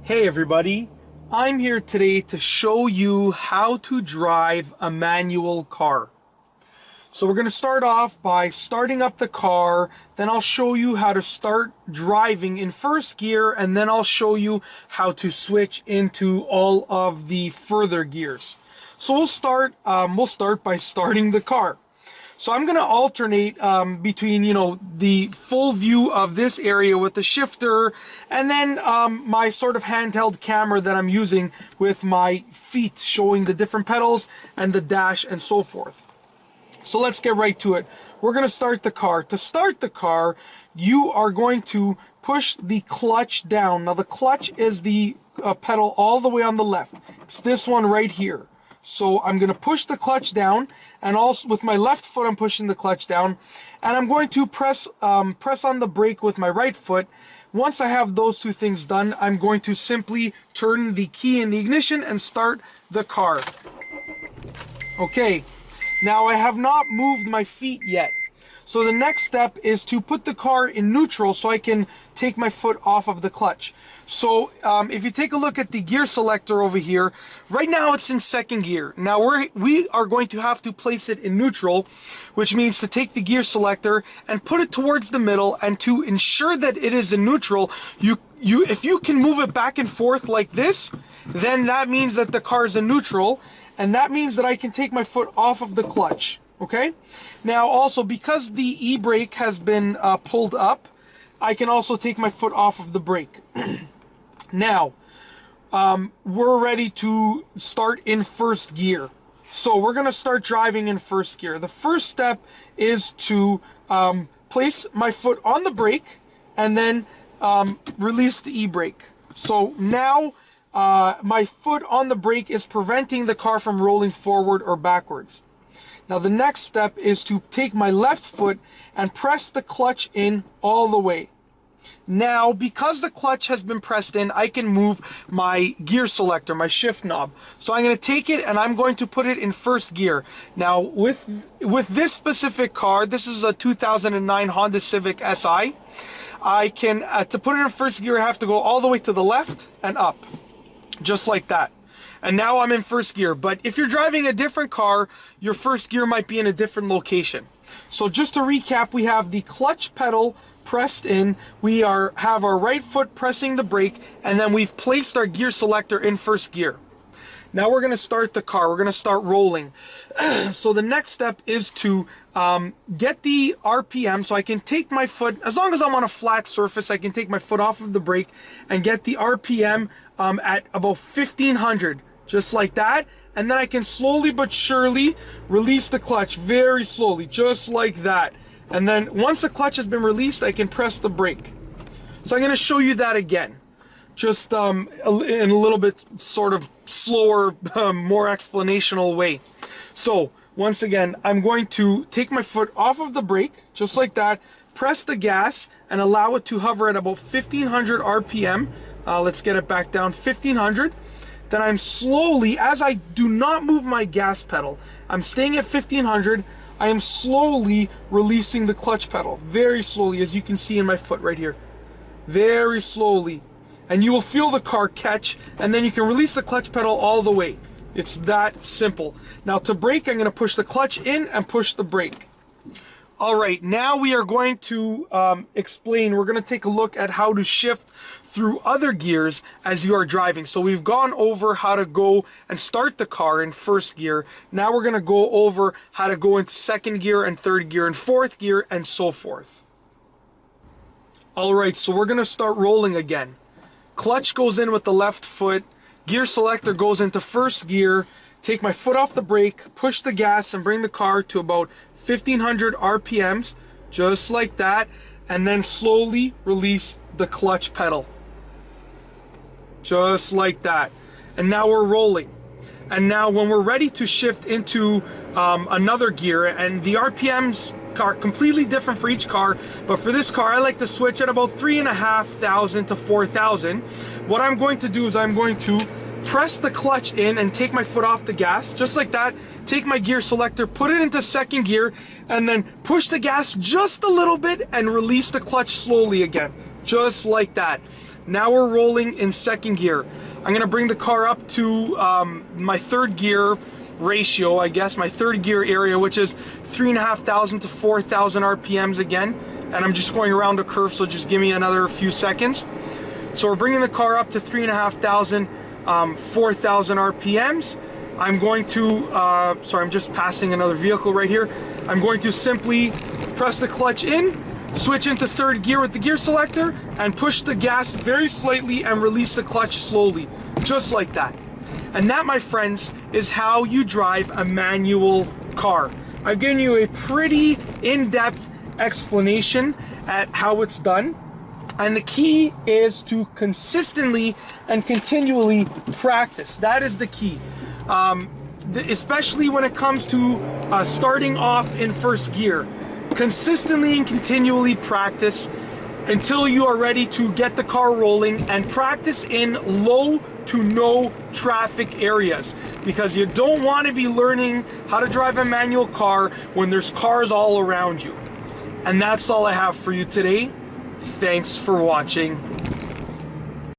Hey everybody, I'm here today to show you how to drive a manual car. So we're going to start off by starting up the car, then I'll show you how to start driving in first gear, and then I'll show you how to switch into all of the further gears. So we'll start by starting the car. So I'm going to alternate between, the full view of this area with the shifter and then my sort of handheld camera that I'm using with my feet showing the different pedals and the dash and so forth. So let's get right to it. We're going to start the car. To start the car, you are going to push the clutch down. Now the clutch is the pedal all the way on the left. It's this one right here. So I'm going to push the clutch down, and also with my left foot I'm pushing the clutch down, and I'm going to press on the brake with my right foot. Once I have those two things done, I'm going to simply turn the key in the ignition and start the car. Okay, now I have not moved my feet yet. So the next step is to put the car in neutral so I can take my foot off of the clutch. So if you take a look at the gear selector over here, right now it's in second gear. Now we are going to have to place it in neutral, which means to take the gear selector and put it towards the middle, and to ensure that it is in neutral, if you can move it back and forth like this, then that means that the car is in neutral, and that means that I can take my foot off of the clutch. Okay, now also because the e-brake has been pulled up, I can also take my foot off of the brake. Now we're ready to start in first gear. So we're going to start driving in first gear. The first step is to place my foot on the brake and then release the e-brake. So now my foot on the brake is preventing the car from rolling forward or backwards. Now the next step is to take my left foot and press the clutch in all the way. Now, because the clutch has been pressed in, I can move my gear selector, my shift knob. So I'm going to take it and I'm going to put it in first gear. Now, with this specific car, this is a 2009 Honda Civic Si, I can, to put it in first gear, I have to go all the way to the left and up, just like that. And now I'm in first gear. But if you're driving a different car, your first gear might be in a different location. So just to recap, we have the clutch pedal pressed in, we have our right foot pressing the brake, and then we've placed our gear selector in first gear. Now we're going to start the car. We're going to start rolling. So the next step is to get the RPM, so I can take my foot, as long as I'm on a flat surface, I can take my foot off of the brake and get the RPM at about 1500, just like that. And then I can slowly but surely release the clutch, very slowly, just like that. And then once the clutch has been released, I can press the brake. So I'm going to show you that again, just in a little bit sort of slower, more explanational way. So once again, I'm going to take my foot off of the brake, just like that, press the gas, and allow it to hover at about 1500 RPM. Let's get it back down, 1500. Then I'm slowly, as I do not move my gas pedal, I'm staying at 1500, I am slowly releasing the clutch pedal, very slowly, as you can see in my foot right here, very slowly. And you will feel the car catch, and then you can release the clutch pedal all the way. It's that simple. Now to brake, I'm going to push the clutch in and push the brake. All right, now we are going to we're going to take a look at how to shift through other gears as you are driving. So we've gone over how to go and start the car in first gear. Now we're going to go over how to go into second gear and third gear and fourth gear and so forth. All right, so we're going to start rolling again. Clutch goes in with the left foot, gear selector goes into first gear, take my foot off the brake, push the gas, and bring the car to about 1500 RPMs, just like that, and then slowly release the clutch pedal. Just like that. And now we're rolling. And now when we're ready to shift into another gear, and the RPMs are completely different for each car, but for this car I like to switch at about 3,500 to 4,000. What I'm going to do is I'm going to press the clutch in and take my foot off the gas, just like that, take my gear selector, put it into second gear, and then push the gas just a little bit and release the clutch slowly again, just like that. Now we're rolling in second gear. I'm gonna bring the car up to my third gear ratio, I guess, my third gear area, which is 3,500 to 4,000 RPMs again. And I'm just going around a curve, so just give me another few seconds. So we're bringing the car up to 3,500, 4,000 RPMs. I'm going to, sorry, I'm just passing another vehicle right here. I'm going to simply press the clutch in, switch into third gear with the gear selector, and push the gas very slightly and release the clutch slowly, just like that. And that, my friends, is how you drive a manual car. I've given you a pretty in-depth explanation at how it's done. And the key is to consistently and continually practice. That is the key. Especially when it comes to starting off in first gear. Consistently and continually practice until you are ready to get the car rolling, and practice in low to no traffic areas, because you don't want to be learning how to drive a manual car when there's cars all around you. And that's all I have for you today. Thanks for watching.